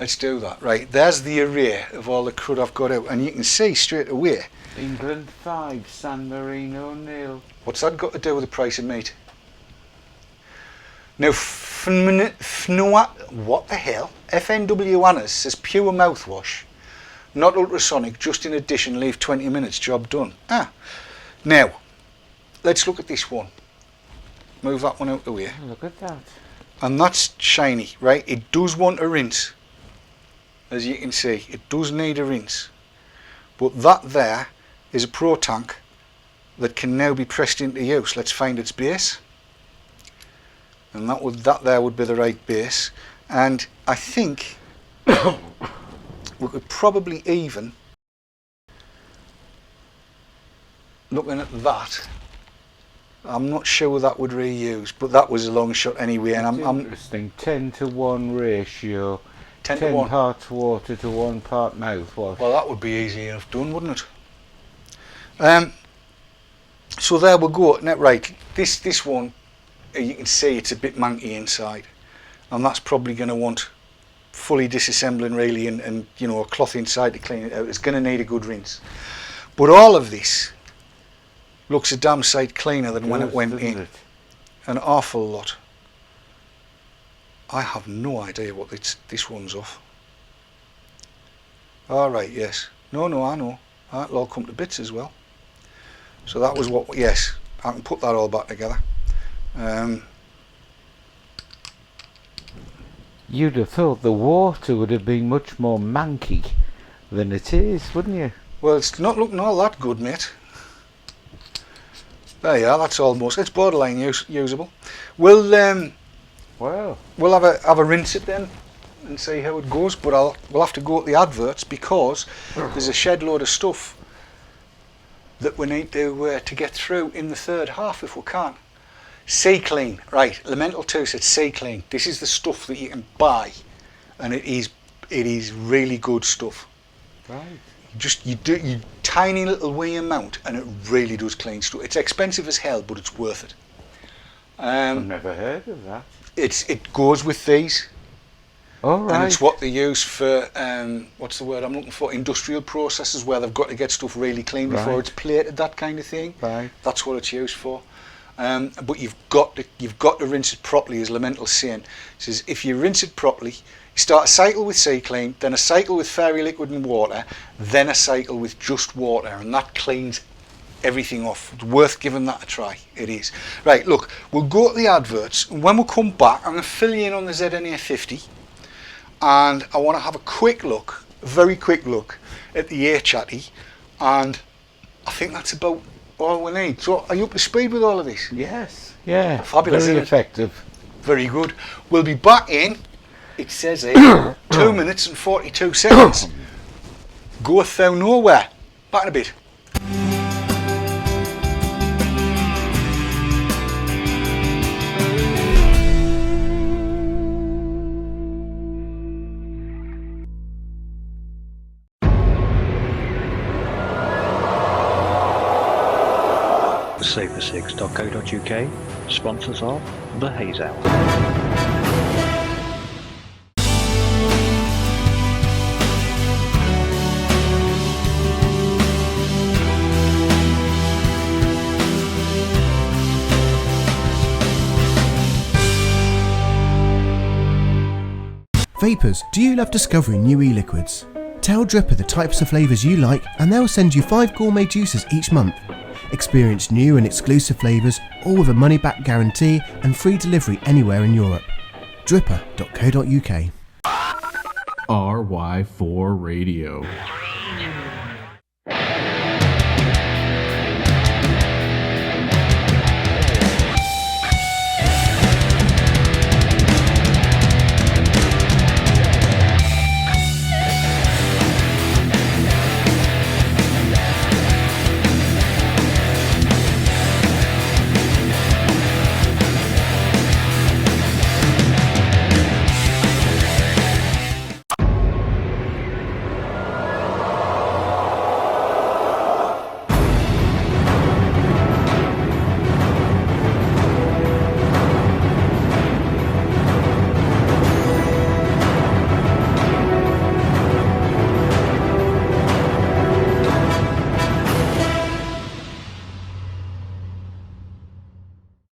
Let's do that. Right, there's the array of all the crud I've got out, and you can see straight away. England 5, San Marino 0. What's that got to do with the price of meat? Now, what the hell? FNW Annas says pure mouthwash, not ultrasonic, just in addition, leave 20 minutes, job done. Now, let's look at this one. Move that one out the way. Look at that. And that's shiny, right? It does want a rinse. As you can see, it does need a rinse. But that there is a Pro Tank that can now be pressed into use. Let's find its base. And that there would be the right base. And I think we could probably even, looking at that, I'm not sure that would reuse, but that was a long shot anyway. And I'm interesting. 10-to-1 ratio. 10 to 1 parts water to 1 part mouthwash. Well, that would be easy enough done, wouldn't it? So there we go. Now, right, this one, you can see it's a bit manky inside, and that's probably going to want fully disassembling really, and you know, a cloth inside to clean it out. It's going to need a good rinse. But all of this looks a damn sight cleaner than when it went in. An awful lot. I have no idea what this one's off. Alright, yes. No, I know. That'll all come to bits as well. So that was what, yes, I can put that all back together. You'd have thought the water would have been much more manky than it is, wouldn't you? Well, it's not looking all that good, mate. There you are, that's almost, it's borderline usable. We'll have a rinse it then and see how it goes, but we'll have to go at the adverts because there's a shed load of stuff that we need to get through in the third half if we can. Sea Clean, right, Elemental 2 said Sea Clean. This is the stuff that you can buy, and it is really good stuff. Right. You do you tiny little wee amount and it really does clean stuff. It's expensive as hell, but it's worth it. I've never heard of that. It goes with these. Oh, right. And it's what they use for what's the word I'm looking for? Industrial processes where they've got to get stuff really clean before it's plated, that kind of thing. Right. That's what it's used for. But you've got to rinse it properly, as Elemental's saying. It says if you rinse it properly, you start a cycle with Sea Clean, then a cycle with Fairy Liquid and water, then a cycle with just water, and that cleans everything off. It's worth giving that a try. It is. Right, look, we'll go to the adverts, and when we come back, I'm going to fill you in on the ZNA 50, and I want to have a very quick look at the H Atty, and I think that's about all we need. So, are you up to speed with all of this? Yes. Yeah. Fabulous. Very effective. Very good. We'll be back in, it says here, 2 minutes and 42 seconds. Goeth thou nowhere. Back in a bit. SaveThe6.co.uk, sponsors of the Haze Hour. Vapers, do you love discovering new e-liquids? Tell Dripper the types of flavours you like and they'll send you 5 gourmet juices each month. Experience new and exclusive flavours, all with a money-back guarantee and free delivery anywhere in Europe. Dripper.co.uk. RY4 Radio.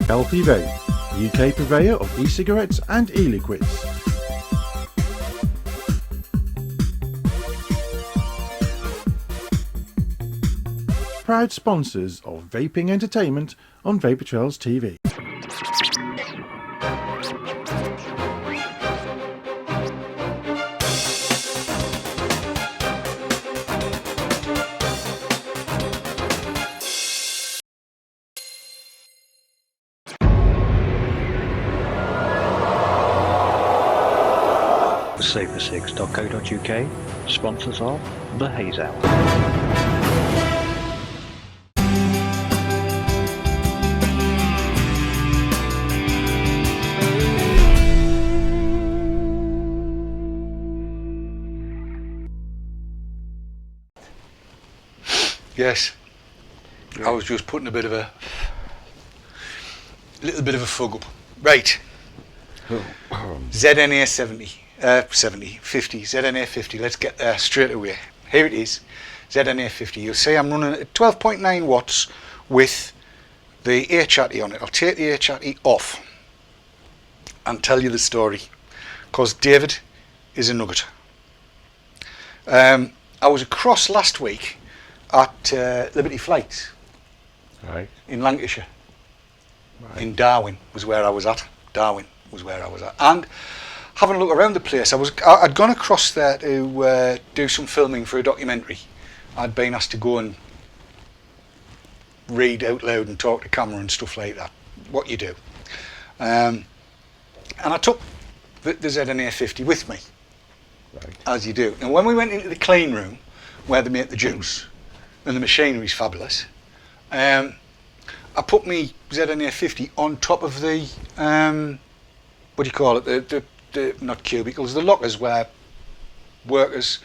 Healthy Vape, UK purveyor of e-cigarettes and e-liquids. Proud sponsors of vaping entertainment on Vapor Trails TV. Safercigs.co.uk, sponsors of the Haze Hour. Yes, I was just putting a little bit of a fug up. Right, ZNA 50, ZNA 50, let's get there straight away. Here it is, ZNA 50. You'll see I'm running at 12.9 watts with the H Atty on it. I'll take the H Atty off and tell you the story, because David is a nugget. I was across last week at Liberty Flights, Right. in Lancashire. Right. In Darwin was where I was at. And having a look around the place, I'd gone across there to do some filming for a documentary. I'd been asked to go and read out loud and talk to camera and stuff like that, what you do. And I took the ZNA 50 with me, Right. as you do. And when we went into the clean room where they make the juice, and the machinery's fabulous, I put my ZNA 50 on top of the, what do you call it, the not cubicles, the lockers where workers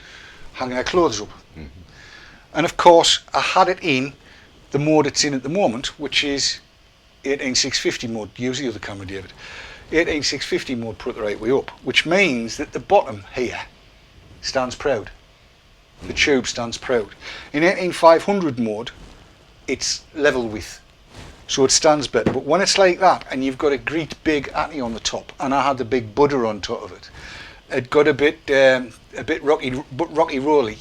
hang their clothes up. Mm-hmm. And of course I had it in the mode it's in at the moment, which is 18650 mode. Use the other camera, David. 18650 mode, put it the right way up, which means that the bottom here stands proud. The tube stands proud. In 18500 mode, it's level with, so it stands better. But when it's like that, and you've got a great big Atty on the top, and I had the big budder on top of it, it got a bit rocky rolly.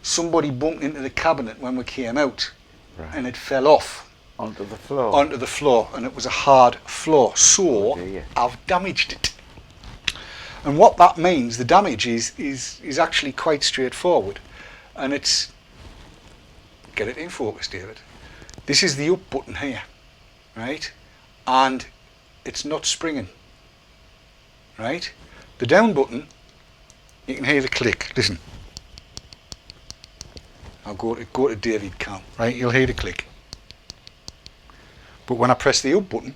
Somebody bumped into the cabinet when we came out, Right. and it fell off Onto the floor. onto the floor, and it was a hard floor. So Oh dear. I've damaged it. And what that means, the damage is actually quite straightforward. And it's, get it in focus, David. This is the up button here, right? And it's not springing, right? The down button, you can hear the click. Listen. I'll go to David Cam, right? You'll hear the click. But when I press the up button,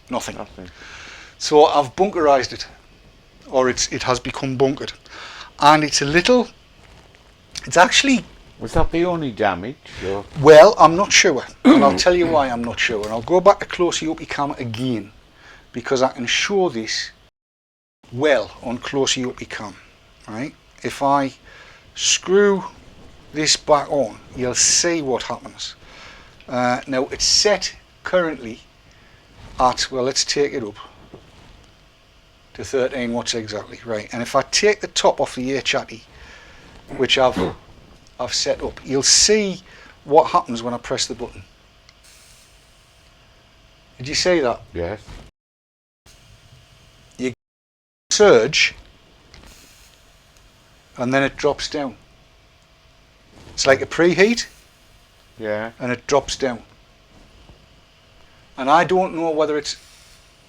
nothing. Nothing. So I've bunkerized it, or it has become bunkered, and it's actually, Was that the only damage? Or? well, I'm not sure, and I'll tell you why I'm not sure. And I'll go back to closey uppy cam again, because I can show this well on closey uppy cam, right? If I screw this back on, you'll see what happens. Now it's set currently at, well, let's take it up to 13 watts exactly, right? And if I take the top off the H Atty, which I've set up, you'll see what happens when I press the button. Did you see that? Yes. You surge, and then it drops down. It's like a preheat, Yeah. and it drops down. And I don't know whether it's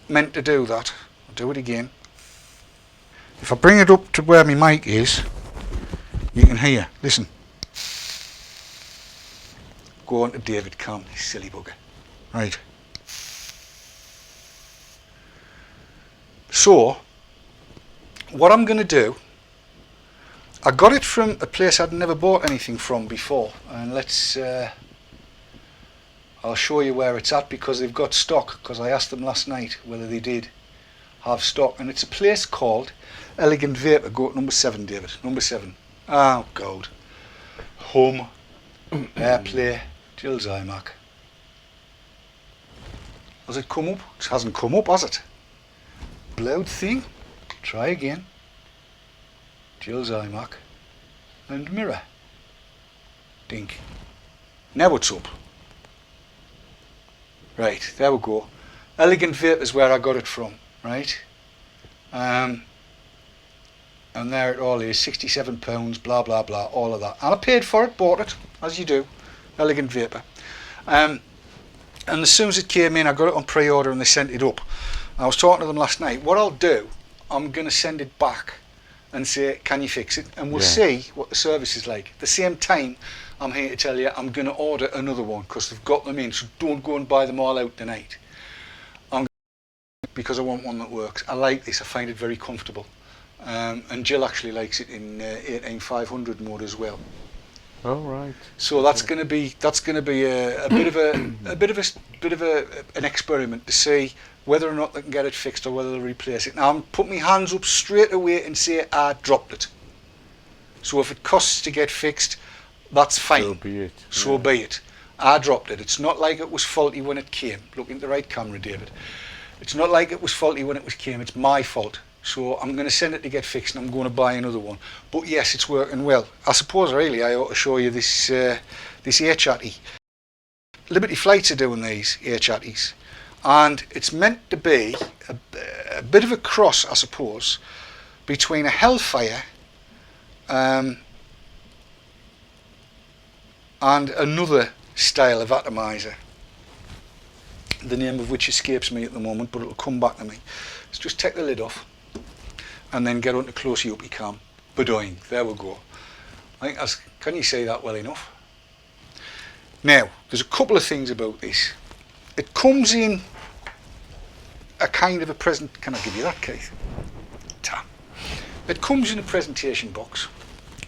meant to do that. I'll do it again. If I bring it up to where my mic is, you can hear. Listen. Go on to David Cam, you silly bugger. Right. So, what I'm going to do, I got it from a place I'd never bought anything from before, and I'll show you where it's at, because they've got stock, because I asked them last night whether they did have stock, and it's a place called Elegant Vapor. Go to number 7, David, number 7. Oh God. Home, Airplay, Jill's iMac. Has it come up? It hasn't come up, has it? Blowed thing. Try again. Jill's eye mark. And mirror. Dink. Now it's up. Right, there we go. Elegant Vape is where I got it from, right? And there it all is, £67, blah blah blah, all of that. And I paid for it, bought it, as you do. Elegant Vapor. And as soon as it came in, I got it on pre-order and they sent it up. I was talking to them last night. What I'll do, I'm going to send it back and say, can you fix it? And we'll see what the service is like. At the same time, I'm here to tell you I'm going to order another one because they've got them in, so don't go and buy them all out tonight. Because I want one that works. I like this, I find it very comfortable. And Jill actually likes it in 18500 mode as well. Oh right. So that's going to be a bit of an experiment to see whether or not they can get it fixed or whether they'll replace it. Now I'm put my hands up straight away and say I dropped it. So if it costs to get fixed, that's fine. So be it. So be it. I dropped it. It's not like it was faulty when it came. Look in the right camera, David. It's not like it was faulty when it came. It's my fault. So I'm going to send it to get fixed and I'm going to buy another one. But yes, it's working well. I suppose really I ought to show you this H Atty. Liberty Flights are doing these H Atties. And it's meant to be a bit of a cross, I suppose, between a Hellfire and another style of atomizer, the name of which escapes me at the moment, but it'll come back to me. Let's just take the lid off and then get onto closey uppy cam. Badoing, there we go. I think that's, can you say that well enough? Now, there's a couple of things about this. It comes in a kind of a present, can I give you that, Keith? Ta. It comes in a presentation box.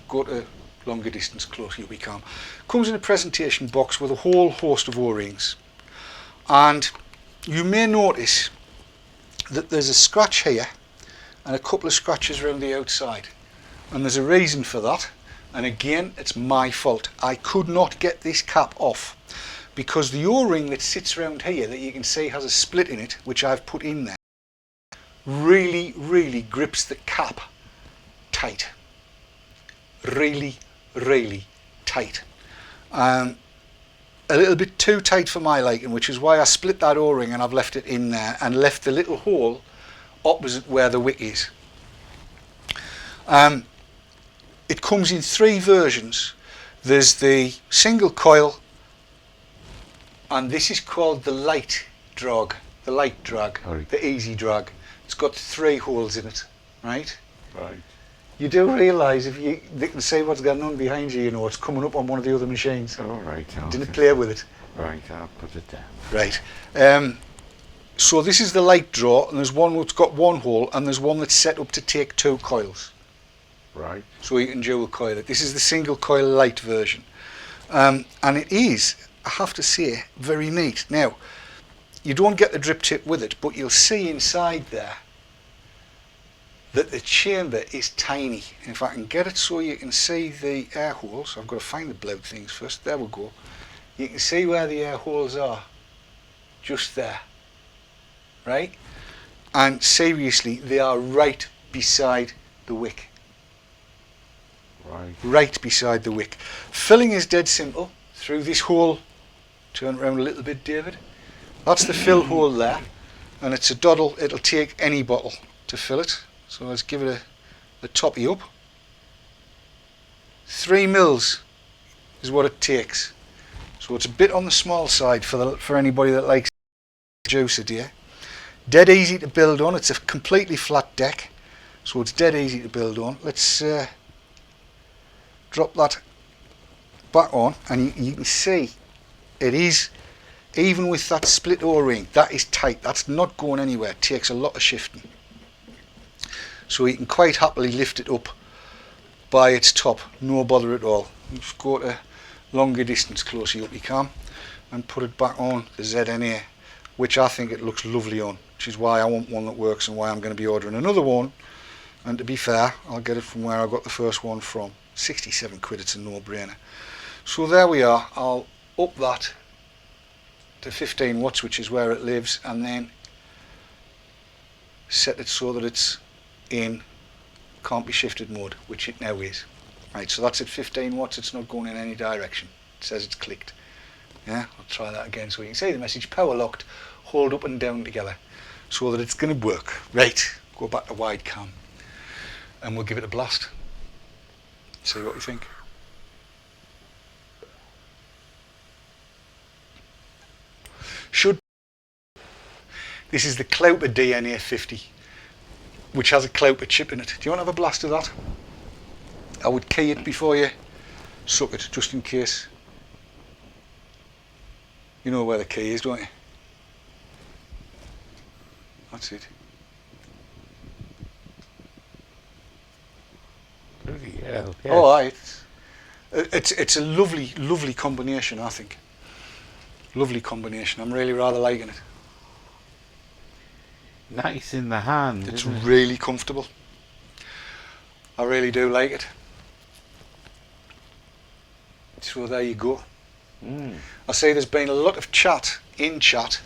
Go to longer distance, closely uppy cam. Comes in a presentation box with a whole host of O-rings. And you may notice that there's a scratch here and a couple of scratches around the outside, and there's a reason for that, and again it's my fault. I could not get this cap off because the O-ring that sits around here that you can see has a split in it, which I've put in there, really grips the cap tight, really tight. A little bit too tight for my liking, which is why I split that O-ring and I've left it in there and left the little hole opposite where the wick is. It comes in 3 versions. There's the single coil, and this is called the light drag, the easy drag. It's got 3 holes in it, right? Right. You do realise if they can see what's going on behind you, you know, it's coming up on one of the other machines. Oh right. Didn't play with it. Right, I'll put it down. Right. So this is the light draw, and there's one that's got 1 hole, and there's one that's set up to take 2 coils. Right. So you can dual coil it. This is the single coil light version. And it is, I have to say, very neat. Now, you don't get the drip tip with it, but you'll see inside there that the chamber is tiny. If I can get it so you can see the air holes, I've got to find the blowed things first. There we go. You can see where the air holes are, just there, right? And seriously, they are right beside the wick. Right beside the wick. Filling is dead simple. Through this hole, turn it around a little bit, David. That's the fill hole there, and it's a doddle. It'll take any bottle to fill it. So let's give it a toppy up. 3 mils is what it takes. So it's a bit on the small side for anybody that likes juicer, dear. Dead easy to build on. It's a completely flat deck, so it's dead easy to build on. Let's drop that back on, and you can see it is, even with that split O-ring, that is tight. That's not going anywhere. It takes a lot of shifting. So you can quite happily lift it up by its top, no bother at all. Just go to longer distance, closely up you can, and put it back on the ZNA, which I think it looks lovely on, which is why I want one that works and why I'm going to be ordering another one. And to be fair, I'll get it from where I got the first one from. 67 quid, it's a no-brainer. So there we are. I'll up that to 15 watts, which is where it lives, and then set it so that it's in can't be shifted mode, which it now is. Right, so that's at 15 watts, it's not going in any direction. It says it's clicked. Yeah, I'll try that again so you can see the message power locked, hold up and down together so that it's going to work. Right, go back to wide cam and we'll give it a blast. See what you think. This is the Clouper DNA 50, which has a Clouper chip in it. Do you want to have a blast of that? I would key it before you suck it, just in case. You know where the key is, don't you? That's it. Bloody hell, yes. Oh, aye, it's a lovely combination, I think. Lovely combination. I'm really rather liking it. Nice in the hand. It's isn't it? really comfortable. I really do like it. So there you go. I say there's been a lot of chat in chat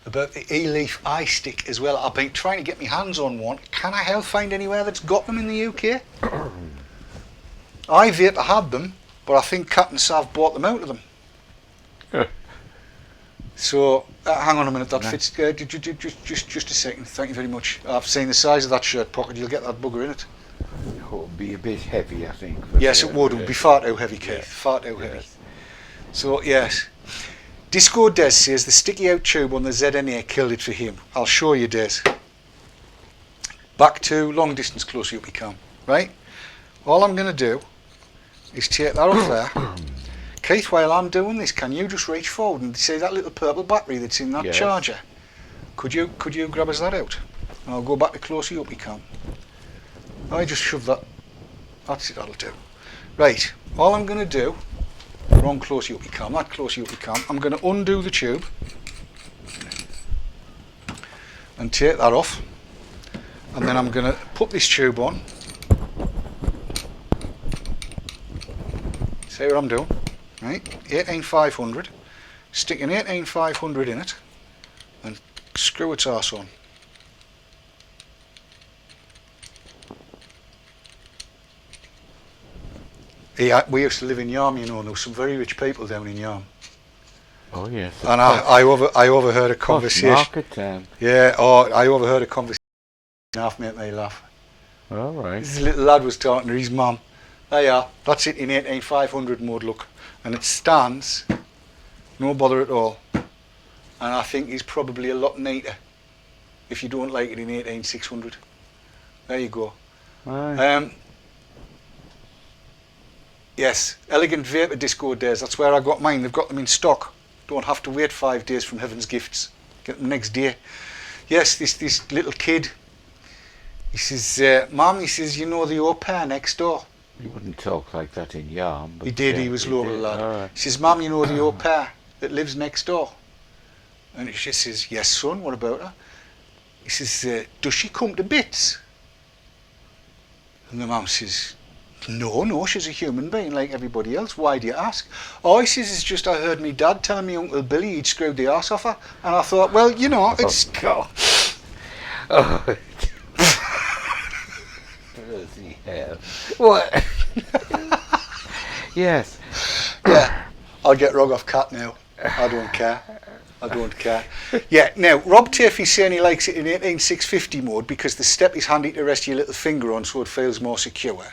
about the e-leaf iStick as well. I've been trying to get my hands on one. Can I help find anywhere that's got them in the UK? I've yet to had them, but I think Cat and Sav bought them out of them. So hang on a minute, that fits. Just a second. Thank you very much. I've seen the size of that shirt pocket. You'll get that bugger in it. It would be a bit heavy, I think. Yes, it would. It would be far too heavy, Keith. Yes. Far too heavy. So yes, Disco Des says the sticky out tube on the ZNA killed it for him. I'll show you, Des. Back to long distance close up cam. Right. All I'm going to do is take that off there. Keith, while I'm doing this, can you just reach forward and see that little purple battery that's in that charger? Could you grab us that out? And I'll go back to closey up cam. I just shove that. That's it, that'll do. Right, all I'm going to do, wrong closey up cam, that closey up cam, I'm going to undo the tube and take that off, and then I'm going to put this tube on. See what I'm doing? Right, 18500, stick an 18500 in it and screw its arse on. Yeah, we used to live in Yarm, you know, and there were some very rich people down in Yarm. Oh yes. And I overheard a conversation. Market town. Yeah, I overheard a conversation. Half made me laugh. All right. This little lad was talking to his mum. There you are, that's it in 18500 mode, look. And it stands, no bother at all. And I think it's probably a lot neater if you don't like it in 18600. There you go. Right. Yes, Elegant Vapor Disco Days, that's where I got mine. They've got them in stock. Don't have to wait 5 days from Heaven's Gifts. Get them next day. Yes, this little kid, he says, Mum, he says, you know the au pair next door? You wouldn't talk like that in Yarm. But He did, yeah, he was he local did. lad. All right. He says, Mum, you know the au pair that lives next door? And she says, yes, son, what about her? He says, does she come to bits? And the mum says, no, she's a human being like everybody else. Why do you ask? Oh, he says, it's just I heard me dad telling me Uncle Billy he'd screwed the arse off her. And I thought, well, you know, it's... God. Oh. Bloody hell. What? Yes. Yeah, I'll get Rog off Cat now. I don't care. I don't care. Yeah, now, Rob Taffy's saying he likes it in 18650 mode because the step is handy to rest your little finger on so it feels more secure.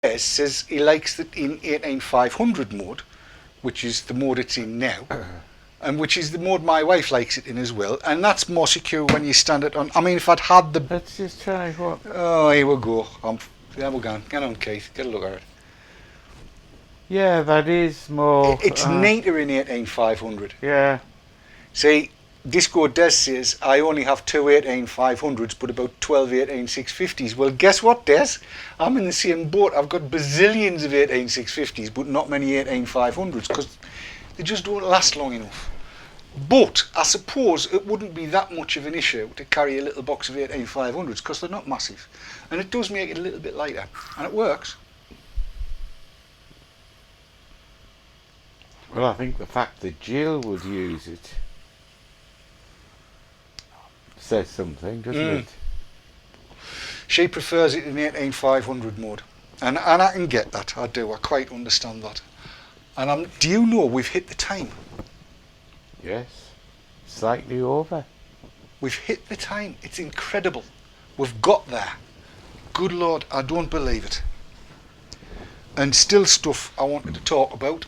Yes, says he likes it in 18500 mode, which is the mode it's in now, and which is the mode my wife likes it in as well, and that's more secure when you stand it on. I mean, if I'd had the... Let's just try what? Oh, here we go. There we go. Get on, Keith. Get a look at it. Yeah, that is more... It's neater in 18500. Yeah. See, Disco Des says, I only have 2 18500s, but about 12 18650s. Well, guess what, Des? I'm in the same boat. I've got bazillions of 18650s, but not many 18500s, because they just don't last long enough. But I suppose it wouldn't be that much of an issue to carry a little box of 18500s, because they're not massive. And it does make it a little bit lighter, and it works. Well, I think the fact that Jill would use it says something, doesn't it? She prefers it in 18500 mode. And I can get that, I do, I quite understand that. And do you know we've hit the time? Yes. Slightly over. We've hit the time, it's incredible. We've got there. Good Lord, I don't believe it. And still stuff I wanted to talk about,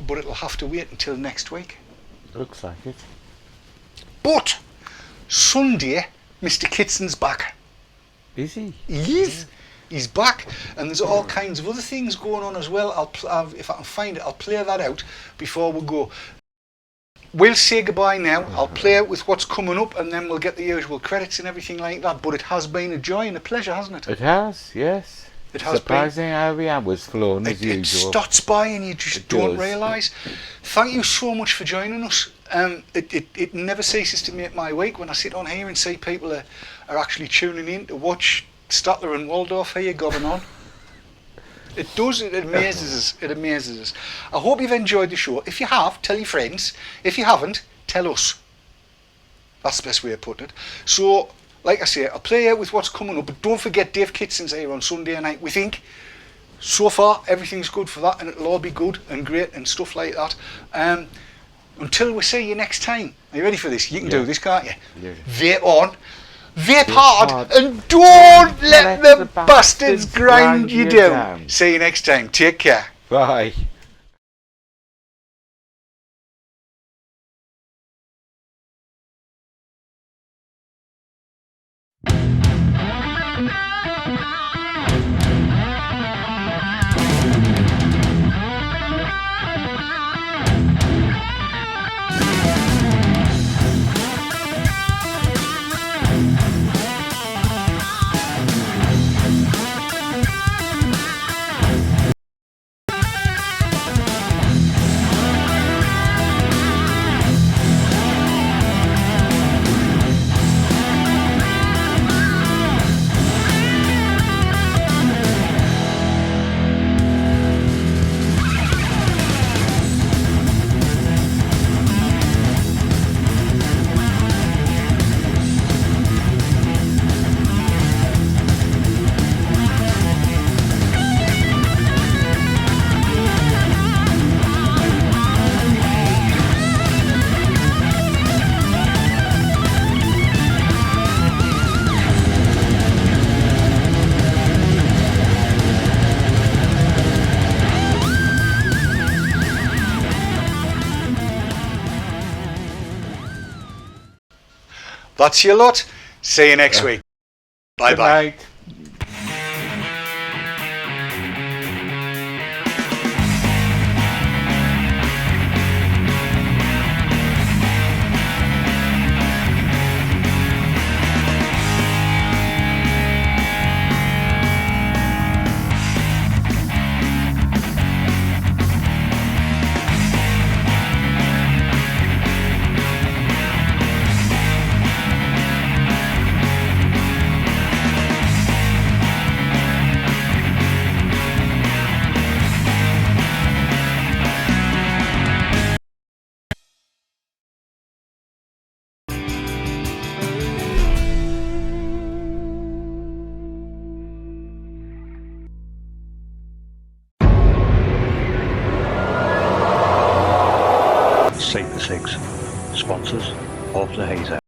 but it'll have to wait until next week. Looks like it. But Sunday, Mr. Kitson's back. Is he? He is. He's back, and there's all kinds of other things going on as well. If I can find it, I'll play that out before we go. We'll say goodbye now. I'll play out with what's coming up, and then we'll get the usual credits and everything like that. But it has been a joy and a pleasure, hasn't it? It has, yes. It has surprising how the hours flown as It usual. stots by and you just don't realise. Thank you so much for joining us. It never ceases to make my week when I sit on here and see people are actually tuning in to watch Statler and Waldorf here going on. It does, it amazes us, it amazes us. I hope you've enjoyed the show. If you have, tell your friends. If you haven't, tell us. That's the best way of putting it. So, like I say, I'll play out with what's coming up, but don't forget Dave Kitson's here on Sunday night. We think, so far, everything's good for that, and it'll all be good and great and stuff like that. Until we see you next time. Are you ready for this? You can do this, can't you? Yeah. Vape on, vape hard, and don't let the bastards grind you down. See you next time. Take care. Bye. That's your lot. See you next week. Bye Good bye. night. H Atty, sponsors of the Haze Hour.